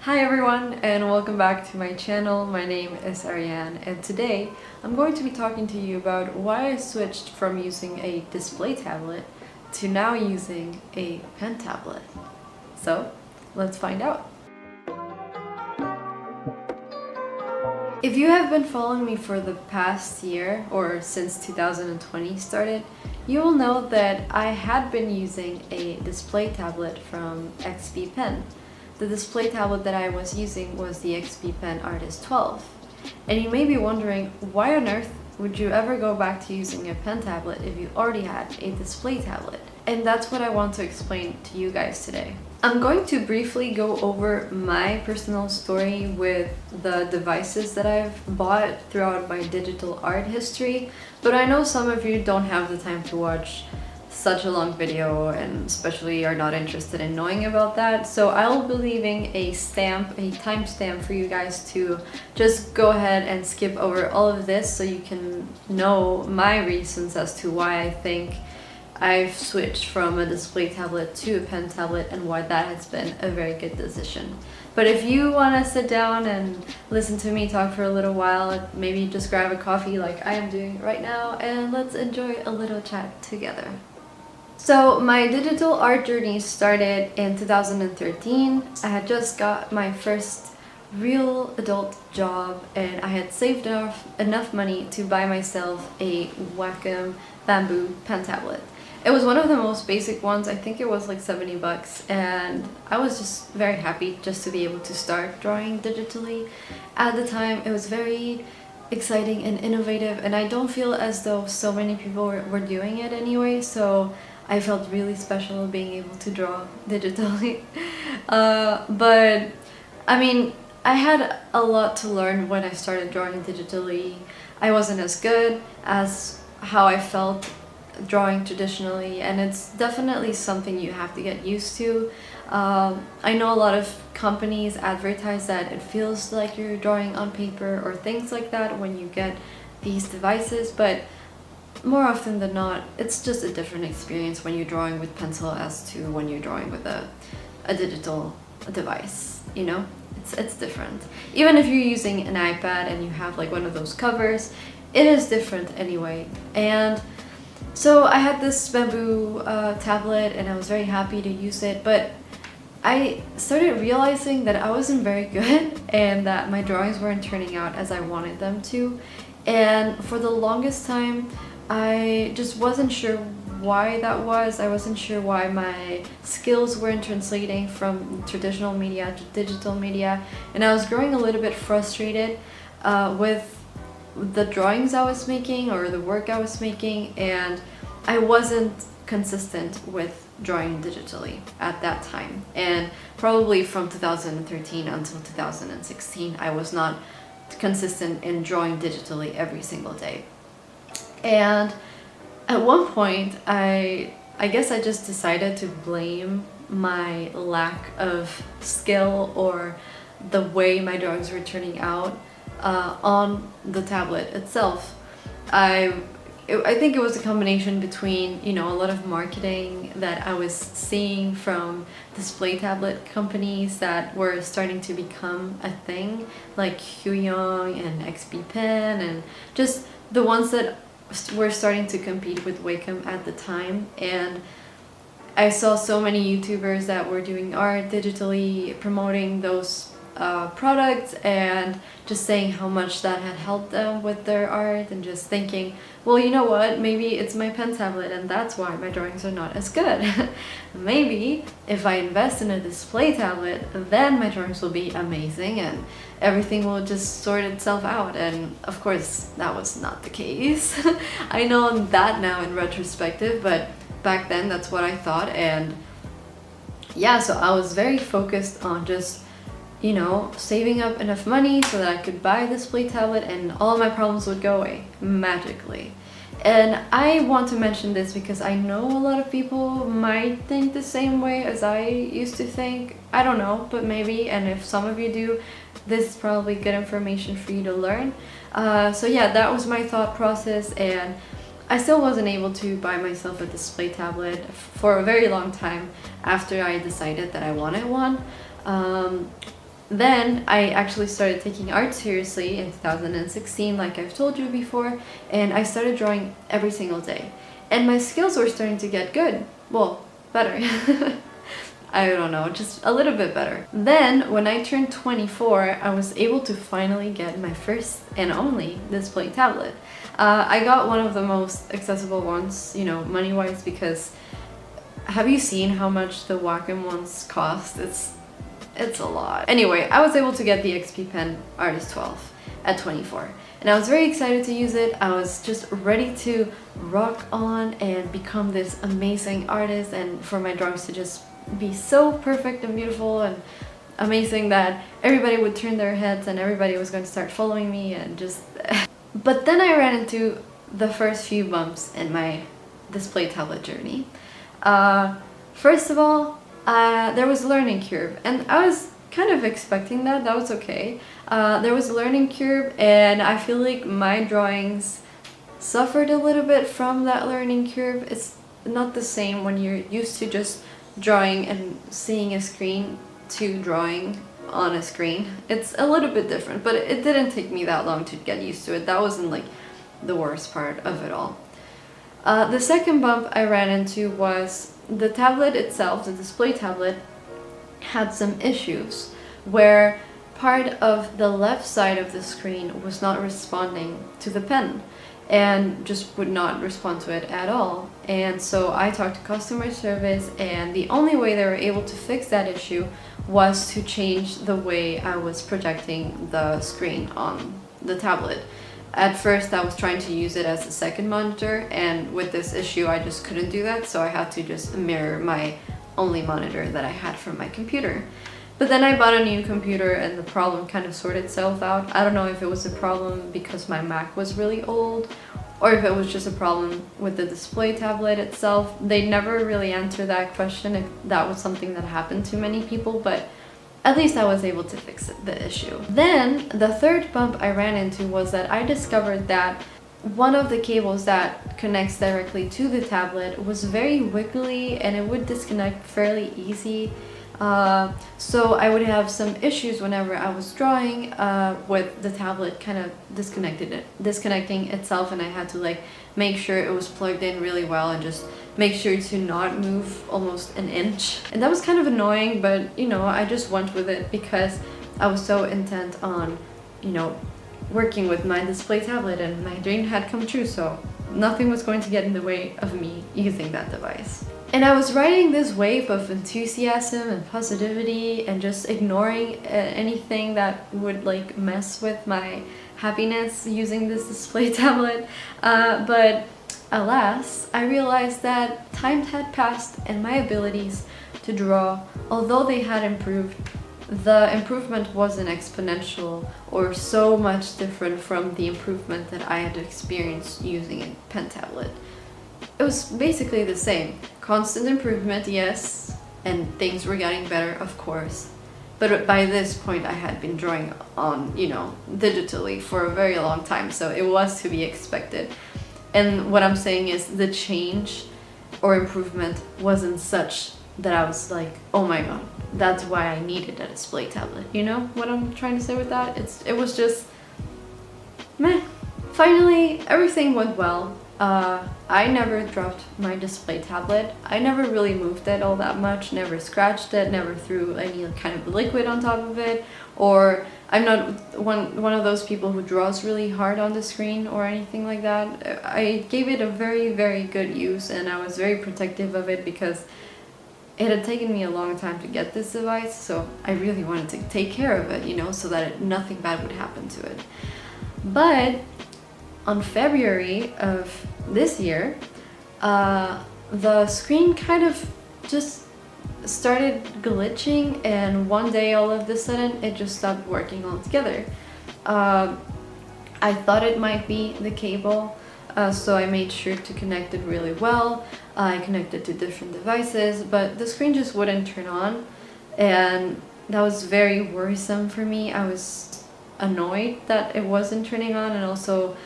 Hi everyone and welcome back to my channel. My name is Ariane and today I'm going to be talking to you about why I switched from using a display tablet to now using a pen tablet. So let's find out. If you have been following me for the past year or since 2020 started, you will know that I had been using a display tablet from XP Pen. The display tablet that I was using was the XP Pen Artist 12. And you may be wondering, why on earth would you ever go back to using a pen tablet if you already had a display tablet? And that's what I want to explain to you guys today. I'm going to briefly go over my personal story with the devices that I've bought throughout my digital art history, but I know some of you don't have the time to watch such a long video and especially are not interested in knowing about that, so I'll be leaving a timestamp for you guys to just go ahead and skip over all of this so you can know my reasons as to why I think I've switched from a display tablet to a pen tablet and why that has been a very good decision. But if you want to sit down and listen to me talk for a little while, maybe just grab a coffee like I am doing right now and let's enjoy a little chat together. So my digital art journey started in 2013. I had just got my first real adult job and I had saved enough money to buy myself a Wacom bamboo pen tablet. It was one of the most basic ones. I think it was like 70 bucks, and I was just very happy just to be able to start drawing digitally. At the time it was very exciting and innovative, and I don't feel as though so many people were doing it anyway, so I felt really special being able to draw digitally. But I mean, I had a lot to learn when I started drawing digitally. I wasn't as good as how I felt drawing traditionally, and it's definitely something you have to get used to. I know a lot of companies advertise that it feels like you're drawing on paper or things like that when you get these devices, but more often than not, it's just a different experience when you're drawing with pencil as to when you're drawing with a digital device, you know? It's different. Even if you're using an iPad and you have like one of those covers, it is different anyway. And so I had this bamboo tablet and I was very happy to use it, but I started realizing that I wasn't very good and that my drawings weren't turning out as I wanted them to. And for the longest time, I just wasn't sure why that was. I wasn't sure why my skills weren't translating from traditional media to digital media, and I was growing a little bit frustrated with the drawings I was making or the work I was making, and I wasn't consistent with drawing digitally at that time. And probably from 2013 until 2016 I was not consistent in drawing digitally every single day. And at one point I guess I just decided to blame my lack of skill or the way my drawings were turning out on the tablet itself. I think it was a combination between, you know, a lot of marketing that I was seeing from display tablet companies that were starting to become a thing, like Huiyong and XP Pen, and just the ones that were starting to compete with Wacom at the time. And I saw so many YouTubers that were doing art digitally, promoting those products and just saying how much that had helped them with their art, and just thinking, well, you know what, maybe it's my pen tablet and that's why my drawings are not as good. Maybe if I invest in a display tablet, then my drawings will be amazing and everything will just sort itself out. And of course that was not the case. I know that now in retrospective, but back then that's what I thought. And yeah, so I was very focused on just, you know, saving up enough money so that I could buy a display tablet and all my problems would go away magically. And I want to mention this because I know a lot of people might think the same way as I used to think. I don't know, but maybe, and if some of you do, this is probably good information for you to learn. So yeah, that was my thought process, and I still wasn't able to buy myself a display tablet for a very long time after I decided that I wanted one. Then I actually started taking art seriously in 2016, like I've told you before, and I started drawing every single day. And my skills were starting to get good. Well, better. I don't know, just a little bit better. Then, when I turned 24, I was able to finally get my first and only display tablet. I got one of the most accessible ones, you know, money-wise, because have you seen how much the Wacom ones cost? It's a lot. Anyway, I was able to get the XP Pen Artist 12 at 24. And I was very excited to use it. I was just ready to rock on and become this amazing artist, and for my drawings to just be so perfect and beautiful and amazing that everybody would turn their heads and everybody was going to start following me and just... But then I ran into the first few bumps in my display tablet journey. First of all, there was a learning curve, and I was kind of expecting that. That was okay. There was a learning curve, and I feel like my drawings suffered a little bit from that learning curve. It's not the same when you're used to just drawing and seeing a screen to drawing on a screen. It's a little bit different, but it didn't take me that long to get used to it. That wasn't like the worst part of it all. The second bump I ran into was the tablet itself, the display tablet, had some issues where part of the left side of the screen was not responding to the pen and just would not respond to it at all. And so I talked to customer service, and the only way they were able to fix that issue was to change the way I was projecting the screen on the tablet. At first I was trying to use it as a second monitor, and with this issue I just couldn't do that, so I had to just mirror my only monitor that I had from my computer. But then I bought a new computer and the problem kind of sorted itself out. I don't know if it was a problem because my Mac was really old, or if it was just a problem with the display tablet itself. They never really answered that question if that was something that happened to many people, but at least I was able to fix the issue. Then the third bump I ran into was that I discovered that one of the cables that connects directly to the tablet was very wiggly and it would disconnect fairly easy. So I would have some issues whenever I was drawing with the tablet kind of disconnecting itself, and I had to like make sure it was plugged in really well and just make sure to not move almost an inch. And that was kind of annoying, but you know, I just went with it because I was so intent on, you know, working with my display tablet, and my dream had come true, so nothing was going to get in the way of me using that device. And I was riding this wave of enthusiasm and positivity and just ignoring anything that would like mess with my happiness using this display tablet. But alas, I realized that time had passed and my abilities to draw, although they had improved, the improvement wasn't exponential or so much different from the improvement that I had experienced using a pen tablet. It was basically the same. Constant improvement, yes, and things were getting better, of course. But by this point I had been drawing on, you know, digitally for a very long time, so it was to be expected. And what I'm saying is the change or improvement wasn't such that I was like, oh my god, that's why I needed a display tablet. You know what I'm trying to say with that? It was just meh. Finally, everything went well. I never dropped my display tablet. I never really moved it all that much, never scratched it, never threw any kind of liquid on top of it, or I'm not one of those people who draws really hard on the screen or anything like that. I gave it a very, very good use, and I was very protective of it because it had taken me a long time to get this device, so I really wanted to take care of it, you know, so that nothing bad would happen to it. But on February of this year, the screen kind of just started glitching, and one day all of a sudden it just stopped working altogether. I thought it might be the cable, so I made sure to connect it really well. I connected to different devices, but the screen just wouldn't turn on, and that was very worrisome for me. I was annoyed that it wasn't turning on, and also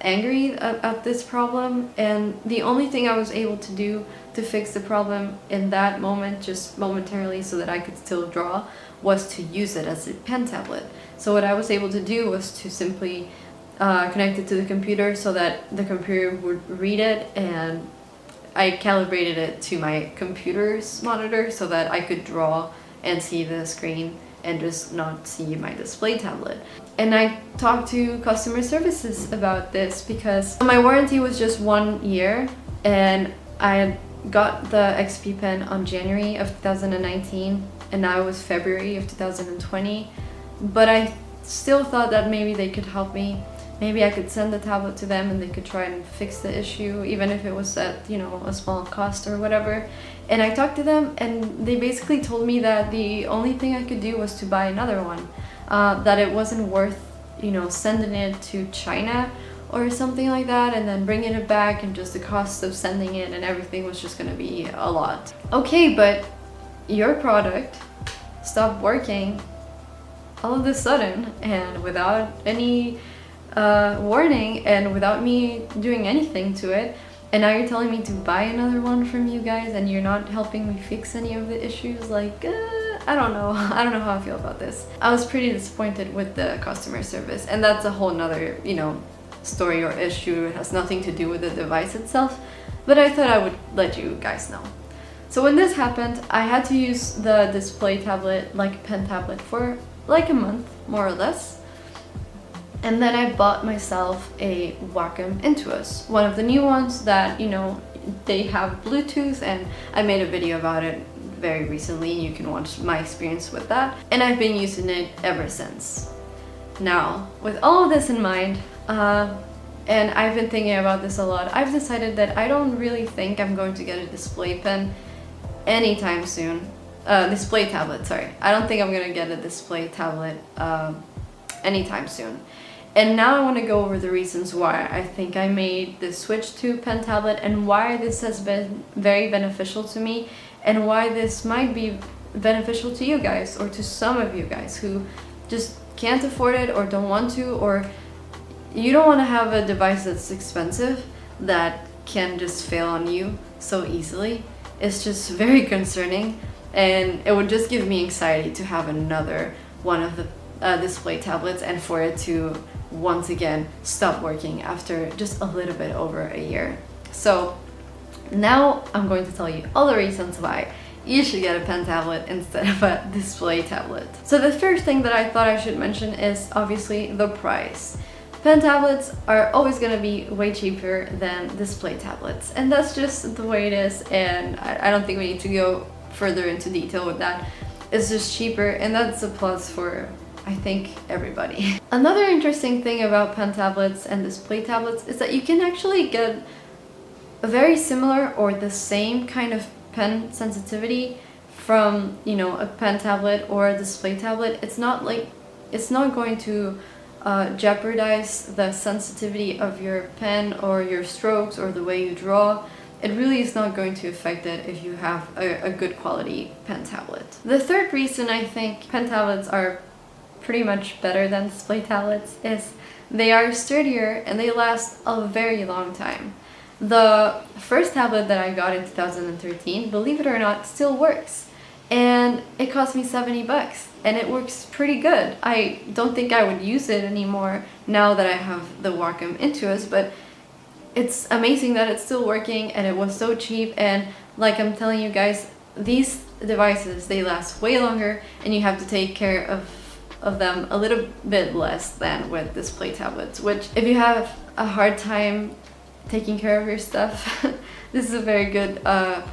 angry at this problem, and the only thing I was able to do to fix the problem in that moment, just momentarily so that I could still draw, was to use it as a pen tablet. So what I was able to do was to simply connect it to the computer so that the computer would read it, and I calibrated it to my computer's monitor so that I could draw and see the screen and just not see my display tablet. And I talked to customer services about this because my warranty was just 1 year, and I got the XP pen on January of 2019, and now it was February of 2020. But I still thought that maybe they could help me. Maybe I could send the tablet to them and they could try and fix the issue, even if it was at, you know, a small cost or whatever. And I talked to them, and they basically told me that the only thing I could do was to buy another one. That it wasn't worth, you know, sending it to China or something like that and then bringing it back, and just the cost of sending it and everything was just gonna be a lot. Okay, but your product stopped working all of a sudden, and without any warning and without me doing anything to it, and now you're telling me to buy another one from you guys, and you're not helping me fix any of the issues. Like, I don't know how I feel about this. I was pretty disappointed with the customer service, and that's a whole nother, you know, story or issue. It has nothing to do with the device itself, but I thought I would let you guys know. So when this happened, I had to use the display tablet, like a pen tablet, for like a month, more or less. And then I bought myself a Wacom Intuos, one of the new ones that, you know, they have Bluetooth, and I made a video about it very recently. You can watch my experience with that, and I've been using it ever since. Now, with all of this in mind, and I've been thinking about this a lot, I've decided that I don't really think I'm going to get a display pen anytime soon. Display tablet, sorry. I don't think I'm gonna get a display tablet anytime soon. And now I want to go over the reasons why I think I made the switch to pen tablet, and why this has been very beneficial to me, and why this might be beneficial to you guys, or to some of you guys who just can't afford it or don't want to, or you don't want to have a device that's expensive that can just fail on you so easily. It's just very concerning, and it would just give me anxiety to have another one of the display tablets and for it to once again stop working after just a little bit over a year. So now I'm going to tell you all the reasons why you should get a pen tablet instead of a display tablet. So the first thing that I thought I should mention is obviously the price. Pen tablets are always going to be way cheaper than display tablets, and that's just the way it is, and I don't think we need to go further into detail with that. It's just cheaper, and that's a plus for, I think, everybody. Another interesting thing about pen tablets and display tablets is that you can actually get a very similar or the same kind of pen sensitivity from, you know, a pen tablet or a display tablet. It's not going to jeopardize the sensitivity of your pen or your strokes or the way you draw. It really is not going to affect it if you have a good quality pen tablet. The third reason I think pen tablets are pretty much better than display tablets is they are sturdier and they last a very long time. The first tablet that I got in 2013, believe it or not, still works. And it cost me 70 bucks, and it works pretty good. I don't think I would use it anymore now that I have the Wacom Intuos, but it's amazing that it's still working, and it was so cheap. And like I'm telling you guys, these devices, they last way longer, and you have to take care of them a little bit less than with display tablets, which if you have a hard time taking care of your stuff, this is a very good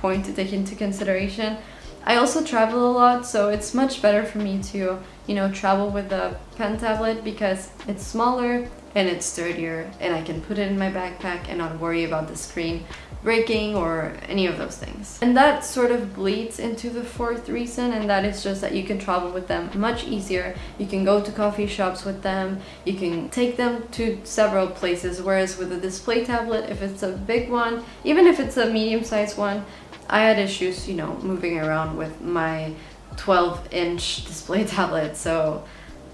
point to take into consideration. I also travel a lot, so it's much better for me to, you know, travel with a pen tablet because it's smaller and it's sturdier, and I can put it in my backpack and not worry about the screen breaking or any of those things. And that sort of bleeds into the fourth reason, and that is just that you can travel with them much easier. You can go to coffee shops with them, you can take them to several places, whereas with a display tablet, if it's a big one, even if it's a medium-sized one, I had issues, you know, moving around with my 12-inch display tablet, so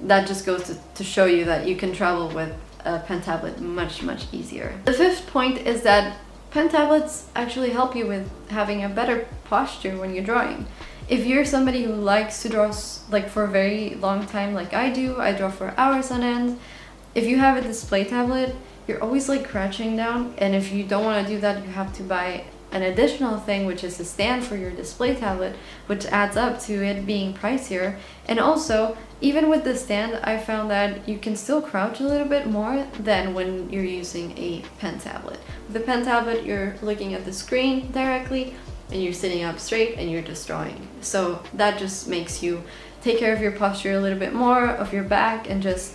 that just goes to show you that you can travel with a pen tablet much easier. The fifth point is that pen tablets actually help you with having a better posture when you're drawing. if you're somebody who likes to draw like for a very long time like I do, I draw for hours on end, if you have a display tablet, you're always like crouching down, and if you don't want to do that, you have to buy an additional thing, which is a stand for your display tablet, which adds up to it being pricier. And also, even with the stand, I found that you can still crouch a little bit more than when you're using a pen tablet. With the pen tablet, you're looking at the screen directly, and you're sitting up straight and you're just drawing. So that just makes you take care of your posture a little bit more, of your back, and just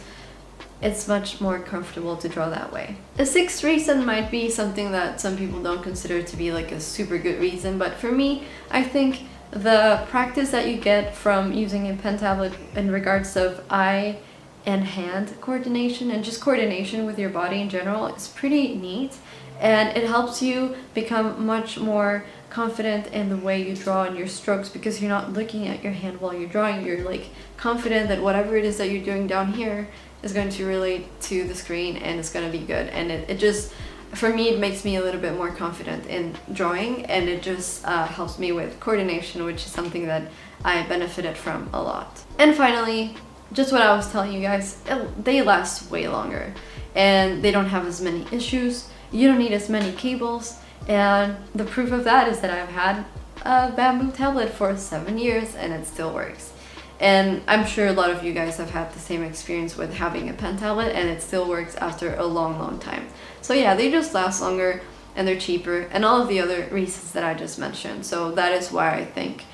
it's much more comfortable to draw that way. A sixth reason might be something that some people don't consider to be like a super good reason, but for me, I think the practice that you get from using a pen tablet in regards of eye and hand coordination and just coordination with your body in general is pretty neat, and it helps you become much more confident in the way you draw and your strokes, because you're not looking at your hand while you're drawing. You're like confident that whatever it is that you're doing down here is going to relate to the screen and it's going to be good. And it just, for me, it makes me a little bit more confident in drawing, and it just helps me with coordination, which is something that I benefited from a lot. And finally, just what I was telling you guys, they last way longer and they don't have as many issues. You don't need as many cables, and the proof of that is that I've had a bamboo tablet for 7 years and it still works. And I'm sure a lot of you guys have had the same experience with having a pen tablet, and it still works after a long time. So yeah, they just last longer and they're cheaper, and all of the other reasons that I just mentioned. So that is why I think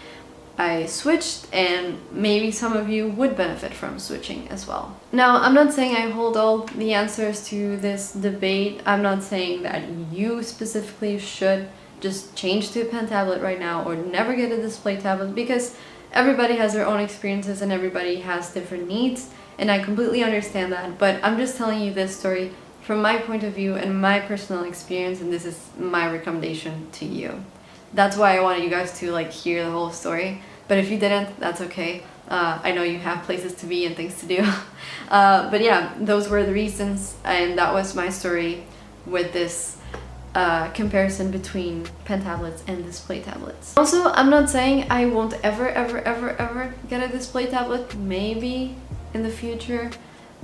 I switched, and maybe some of you would benefit from switching as well. Now, I'm not saying I hold all the answers to this debate. I'm not saying that you specifically should just change to a pen tablet right now or never get a display tablet, because everybody has their own experiences and everybody has different needs, and I completely understand that. But I'm just telling you this story from my point of view and my personal experience, and this is my recommendation to you. That's why I wanted you guys to like hear the whole story, but if you didn't, that's okay. I know you have places to be and things to do. But yeah, those were the reasons, and that was my story with this comparison between pen tablets and display tablets. Also, I'm not saying I won't ever get a display tablet. Maybe in the future,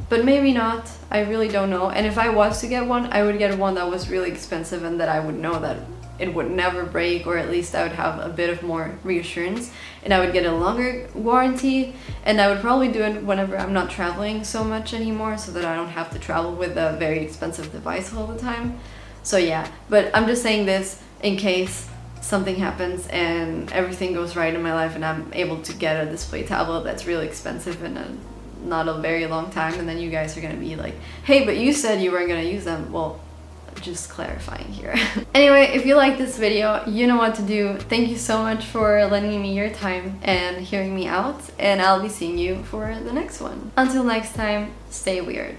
but maybe not. I really don't know. And if I was to get one, I would get one that was really expensive and that I would know that it would never break, or at least I would have a bit of more reassurance, and I would get a longer warranty, and I would probably do it whenever I'm not traveling so much anymore, so that I don't have to travel with a very expensive device all the time. So yeah, but I'm just saying this in case something happens and everything goes right in my life and I'm able to get a display tablet that's really expensive in not a very long time, and then you guys are gonna be like, hey, but you said you weren't gonna use them. Well, just clarifying here. Anyway, if you like this video, you know what to do. Thank you so much for lending me your time and hearing me out, and I'll be seeing you for the next one. Until next time, stay weird.